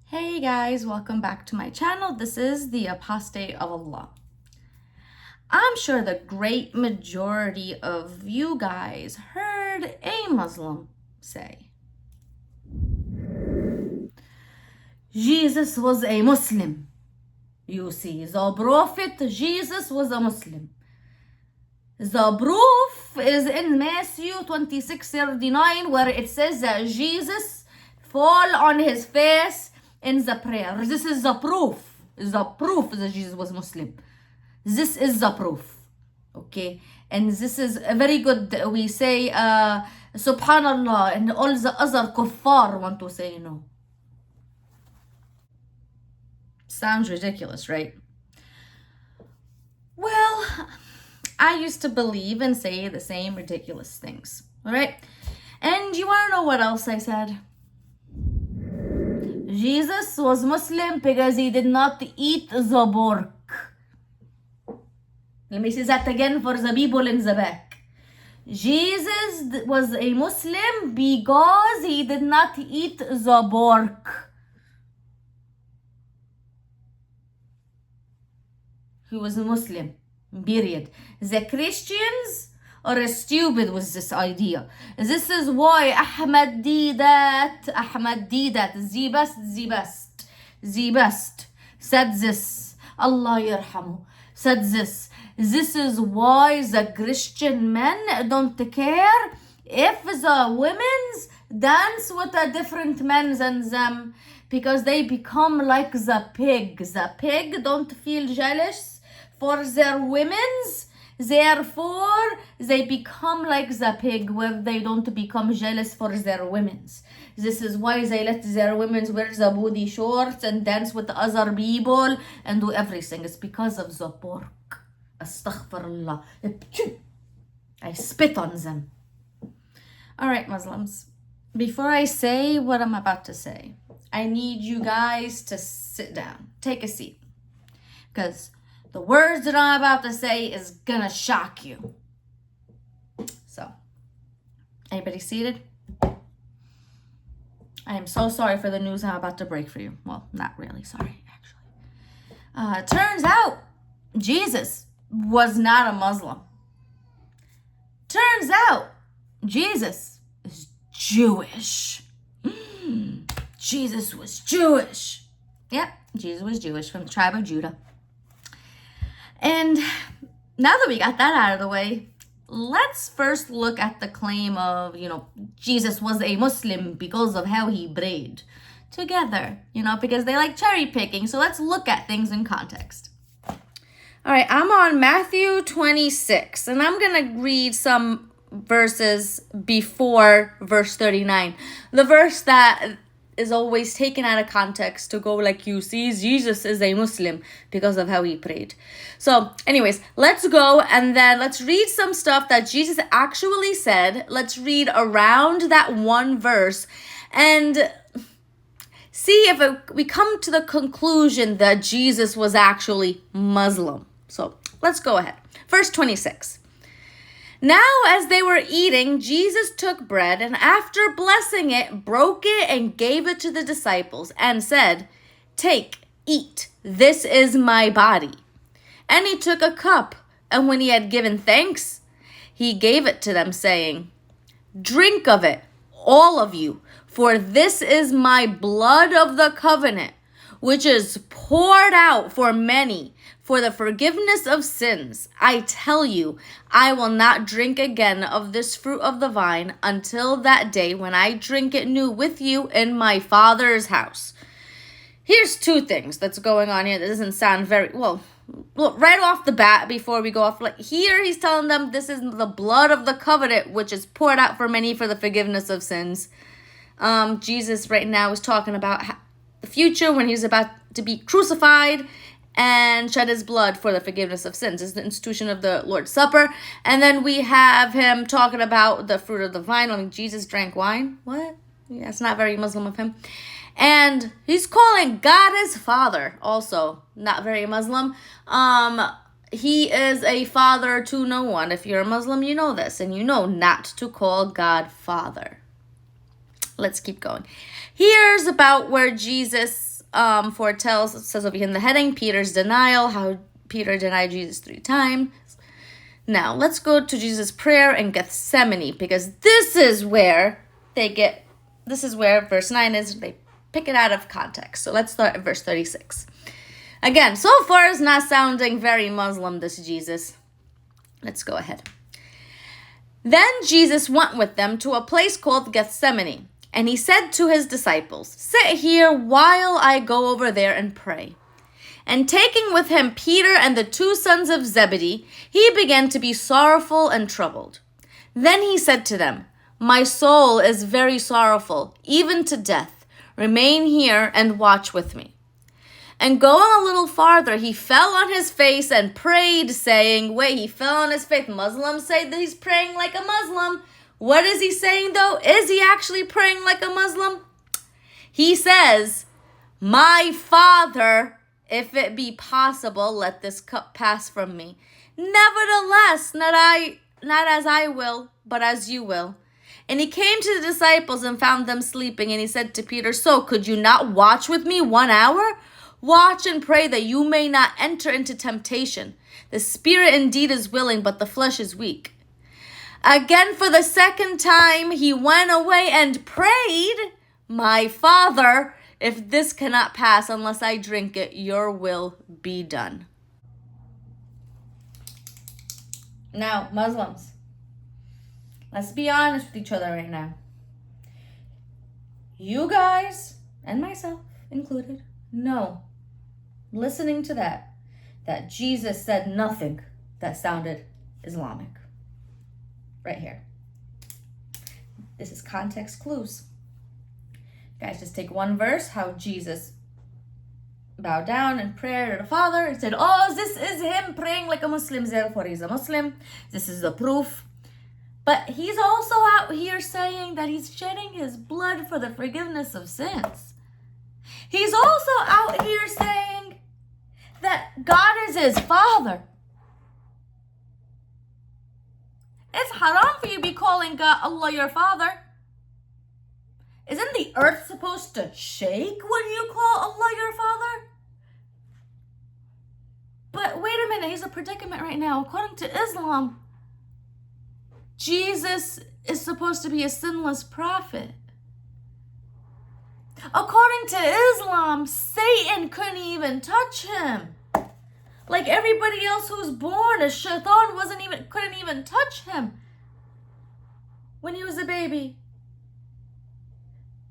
Hey guys, welcome back to my channel. This is the Apostate of Allah. I'm sure the great majority of you guys heard a Muslim say, Jesus was a Muslim. You see, the Prophet Jesus was a Muslim. The proof is in Matthew 26:39, where it says that Jesus fall on his face in the prayer. This is the proof. The proof that Jesus was Muslim. This is the proof. Okay? And this is very good. We say Subhanallah, and all the other kuffar want to say no. Sounds ridiculous, right? Well, I used to believe and say the same ridiculous things. All right? And you want to know what else I said? Jesus was Muslim because he did not eat the pork. Let me say that again for the people in the back. Jesus was a Muslim because he did not eat the pork. He was a Muslim, period. The Christians are stupid with this idea. This is why Ahmad Didat, the best, said this. Allah yarhamu, said this. This is why the Christian men don't care if the women's dance with a different men than them, because they become like the pig. The pig don't feel jealous for their women's. Therefore, they become like the pig, where they don't become jealous for their women's. This is why they let their women wear the booty shorts and dance with other people and do everything. It's because of the pork. Astaghfirullah. I spit on them. All right, Muslims. Before I say what I'm about to say, I need you guys to sit down. Take a seat. Because the words that I'm about to say is gonna shock you. So, anybody seated? I am so sorry for the news I'm about to break for you. Well, not really sorry, actually. Turns out, Jesus was not a Muslim. Turns out, Jesus is Jewish. Jesus was Jewish. Yep, Jesus was Jewish, from the tribe of Judah. And now that we got that out of the way, let's first look at the claim of, Jesus was a Muslim because of how he prayed together, because they like cherry picking. So let's look at things in context. All right, I'm on Matthew 26, and I'm going to read some verses before verse 39. The verse that is always taken out of context to go like, you see, Jesus is a Muslim because of how he prayed. So anyways, let's go and then let's read some stuff that Jesus actually said. Let's read around that one verse and see if we come to the conclusion that Jesus was actually Muslim. So let's go ahead. Verse 26. Now, as they were eating, Jesus took bread and after blessing it, broke it and gave it to the disciples and said, "Take, eat, this is my body." And he took a cup, and when he had given thanks, he gave it to them, saying, "Drink of it, all of you, for this is my blood of the covenant, which is poured out for many for the forgiveness of sins. I tell you, I will not drink again of this fruit of the vine until that day when I drink it new with you in my Father's house." Here's two things that's going on here that doesn't sound very well. Right off the bat, before we go off, like here he's telling them this is the blood of the covenant, which is poured out for many for the forgiveness of sins. Jesus right now is talking about the future when he's about to be crucified and shed his blood for the forgiveness of sins. It's the institution of the Lord's Supper. And then we have him talking about the fruit of the vine. I mean, Jesus drank wine. What? Yeah, it's not very Muslim of him. And he's calling God his Father. Also, not very Muslim. He is a father to no one. If you're a Muslim, you know this. And you know not to call God Father. Let's keep going. Here's about where Jesus foretells, it says over here in the heading, Peter's denial, how Peter denied Jesus 3 times. Now, let's go to Jesus' prayer in Gethsemane, because this is where verse 9 is. They pick it out of context. So let's start at verse 36. Again, so far it's not sounding very Muslim, this Jesus. Let's go ahead. Then Jesus went with them to a place called Gethsemane, and he said to his disciples, "Sit here while I go over there and pray." And taking with him Peter and the 2 sons of Zebedee, he began to be sorrowful and troubled. Then he said to them, "My soul is very sorrowful, even to death. Remain here and watch with me." And going a little farther, he fell on his face and prayed, saying, wait, he fell on his face. Muslims say that he's praying like a Muslim. What is he saying though? Is he actually praying like a Muslim? He says, "My Father, if it be possible, let this cup pass from me. Nevertheless, not as I will, but as you will." And he came to the disciples and found them sleeping. And he said to Peter, "So could you not watch with me 1 hour? Watch and pray that you may not enter into temptation. The spirit indeed is willing, but the flesh is weak." Again, for the second time, he went away and prayed, "My Father, if this cannot pass unless I drink it, your will be done." Now, Muslims, let's be honest with each other right now. You guys, and myself included, know, listening to that Jesus said nothing that sounded Islamic. Right here. This is context clues. Guys, just take one verse, how Jesus bowed down in prayer to the Father and said, "Oh, this is him praying like a Muslim, therefore he's a Muslim. This is the proof." But he's also out here saying that he's shedding his blood for the forgiveness of sins. He's also out here saying that God is his Father. It's haram for you to be calling God, Allah, your Father. Isn't the earth supposed to shake when you call Allah your Father? But wait a minute, he's a predicament right now. According to Islam, Jesus is supposed to be a sinless prophet. According to Islam, Satan couldn't even touch him. Like everybody else who's born, a shaitan couldn't even touch him when he was a baby.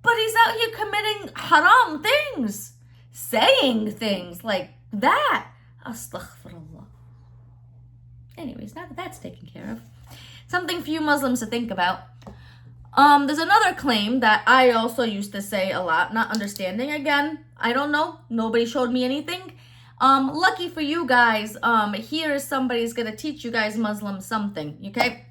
But he's out here committing haram things, saying things like that. Astaghfirullah. Anyways, now that that's taken care of, something for you Muslims to think about. There's another claim that I also used to say a lot, not understanding. Again, I don't know. Nobody showed me anything. Lucky for you guys, here is somebody's going to teach you guys Muslims something, okay?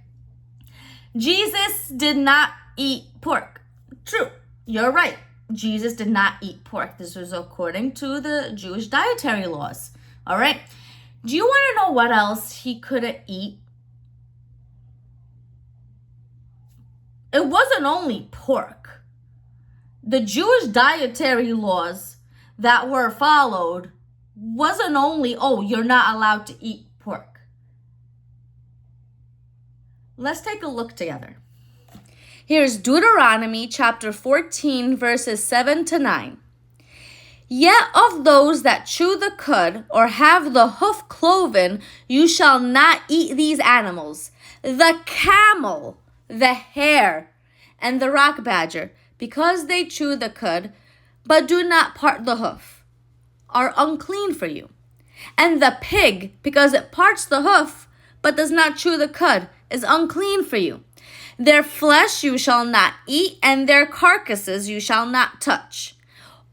Jesus did not eat pork. True. You're right. Jesus did not eat pork. This was according to the Jewish dietary laws. All right. Do you want to know what else he couldn't eat? It wasn't only pork. The Jewish dietary laws that were followed wasn't only, oh, you're not allowed to eat pork. Let's take a look together. Here's Deuteronomy chapter 14, verses 7 to 9. "Yet of those that chew the cud or have the hoof cloven, you shall not eat these animals: the camel, the hare, and the rock badger, because they chew the cud, but do not part the hoof, are unclean for you. And the pig, because it parts the hoof, but does not chew the cud, is unclean for you. Their flesh you shall not eat, and their carcasses you shall not touch.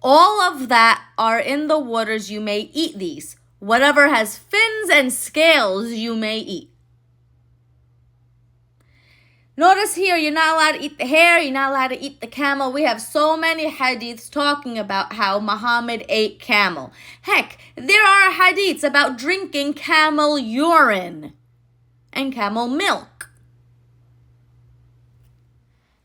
All of that are in the waters, you may eat these. Whatever has fins and scales you may eat." Notice here, you're not allowed to eat the hare, you're not allowed to eat the camel. We have so many hadiths talking about how Muhammad ate camel. Heck, there are hadiths about drinking camel urine and camel milk.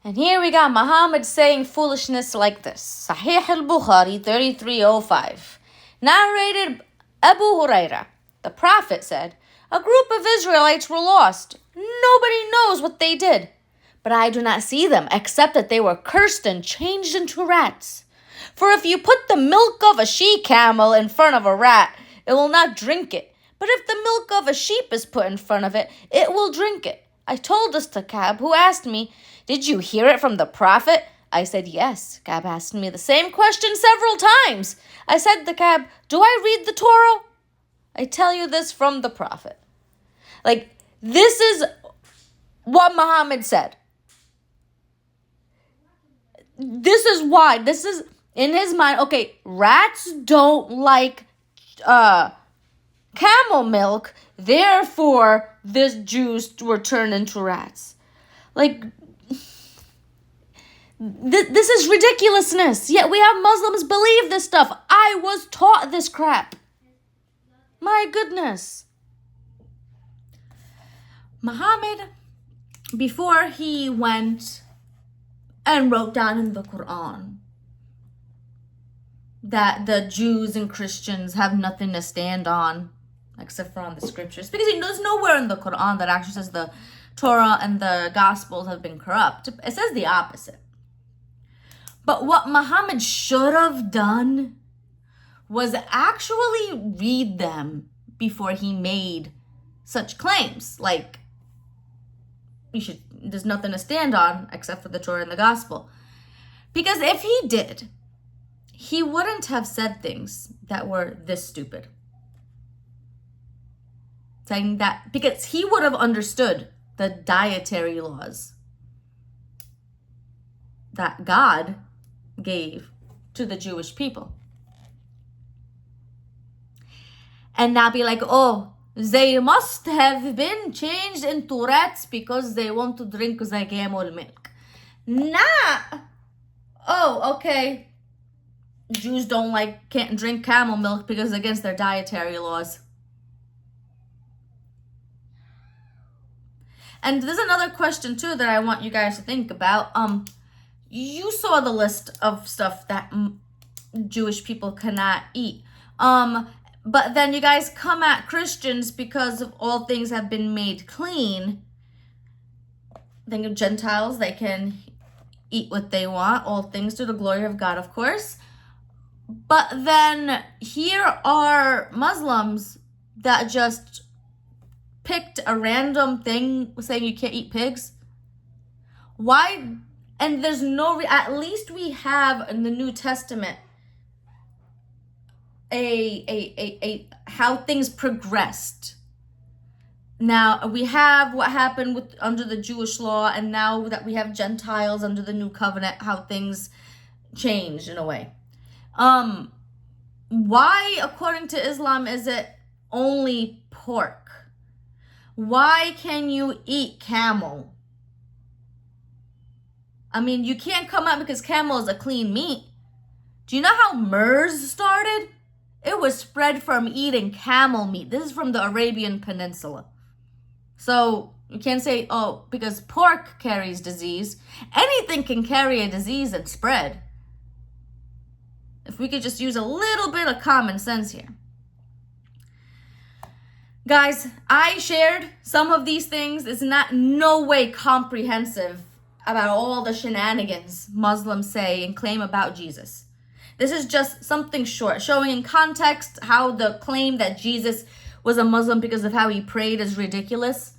And here we got Muhammad saying foolishness like this. Sahih al-Bukhari 3305. Narrated Abu Huraira. The Prophet said, a group of Israelites were lost. Nobody knows what they did. But I do not see them, except that they were cursed and changed into rats. For if you put the milk of a she-camel in front of a rat, it will not drink it. But if the milk of a sheep is put in front of it, it will drink it. I told this to Ka'b, who asked me, did you hear it from the Prophet? I said, yes. Ka'b asked me the same question several times. I said to Ka'b, do I read the Torah? I tell you this from the Prophet. Like, this is what Muhammad said. This is why. This is, in his mind, okay, rats don't like camel milk, therefore this Jews were turned into rats. Like, this is ridiculousness. Yet we have Muslims believe this stuff. I was taught this crap. My goodness. Muhammad, before he went and wrote down in the Quran that the Jews and Christians have nothing to stand on except for on the scriptures, because there's nowhere in the Quran that actually says the Torah and the Gospels have been corrupt. It says the opposite. But what Muhammad should have done was actually read them before he made such claims. Like, there's nothing to stand on except for the Torah and the Gospel. Because if he did, he wouldn't have said things that were this stupid. Saying that, because he would have understood the dietary laws that God gave to the Jewish people. And now be like, oh, they must have been changed into rats because they want to drink the camel milk. Nah. Oh, okay. Jews can't drink camel milk because it's against their dietary laws. And there's another question too that I want you guys to think about. You saw the list of stuff that Jewish people cannot eat. But then you guys come at Christians because of all things have been made clean. Think of Gentiles, they can eat what they want, all things to the glory of God, of course. But then here are Muslims that just picked a random thing saying you can't eat pigs. Why? And there's no, at least we have in the New Testament how things progressed. Now we have what happened under the Jewish law, and now that we have Gentiles under the new covenant, how things changed in a way. Why, according to Islam, is it only pork? Why can you eat camel? I mean, you can't come out because camel is a clean meat. Do you know how MERS started? It was spread from eating camel meat. This is from the Arabian Peninsula. So you can't say, oh, because pork carries disease. Anything can carry a disease and spread. If we could just use a little bit of common sense here. Guys, I shared some of these things. It's not no way comprehensive about all the shenanigans Muslims say and claim about Jesus. This is just something short, showing in context how the claim that Jesus was a Muslim because of how he prayed is ridiculous.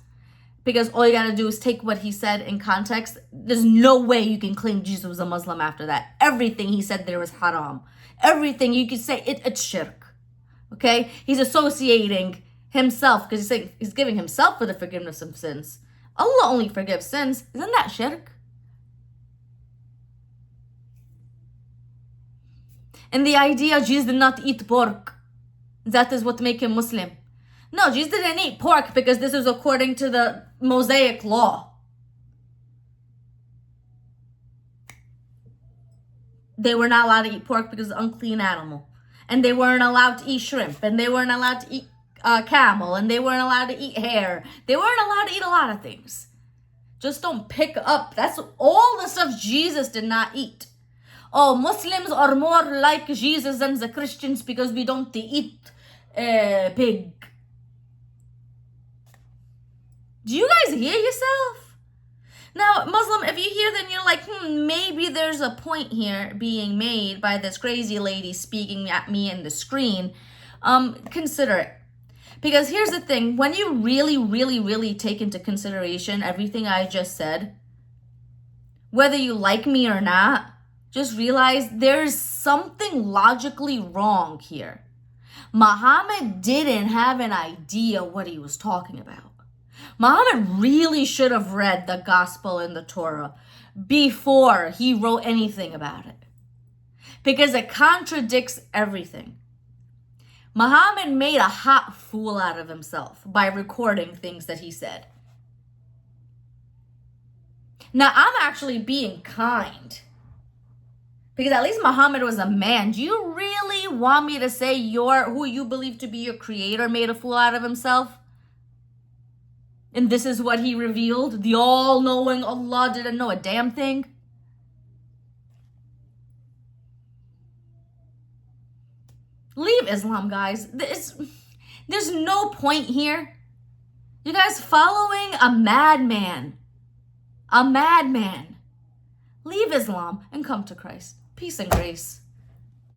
Because all you gotta do is take what he said in context. There's no way you can claim Jesus was a Muslim after that. Everything he said there was haram. Everything you could say, it's shirk. Okay? He's associating himself, because he's giving himself for the forgiveness of sins. Allah only forgives sins. Isn't that shirk? And the idea Jesus did not eat pork, that is what make him Muslim. No, Jesus didn't eat pork because this is according to the Mosaic law. They were not allowed to eat pork because it's an unclean animal. And they weren't allowed to eat shrimp. And they weren't allowed to eat camel. And they weren't allowed to eat hare. They weren't allowed to eat a lot of things. Just don't pick up. That's all the stuff Jesus did not eat. Oh, Muslims are more like Jesus than the Christians because we don't eat pig. Do you guys hear yourself? Now, Muslim, if you hear, then you're like, maybe there's a point here being made by this crazy lady speaking at me in the screen. Consider it. Because here's the thing, when you really take into consideration everything I just said, whether you like me or not, just realize there's something logically wrong here. Muhammad didn't have an idea what he was talking about. Muhammad really should have read the gospel in the Torah before he wrote anything about it, because it contradicts everything. Muhammad made a hot fool out of himself by recording things that he said. Now, I'm actually being kind, because at least Muhammad was a man. Do you really want me to say who you believe to be your creator made a fool out of himself? And this is what he revealed? The all-knowing Allah didn't know a damn thing? Leave Islam, guys. There's no point here. You guys following a madman. A madman. Leave Islam and come to Christ. Peace and grace.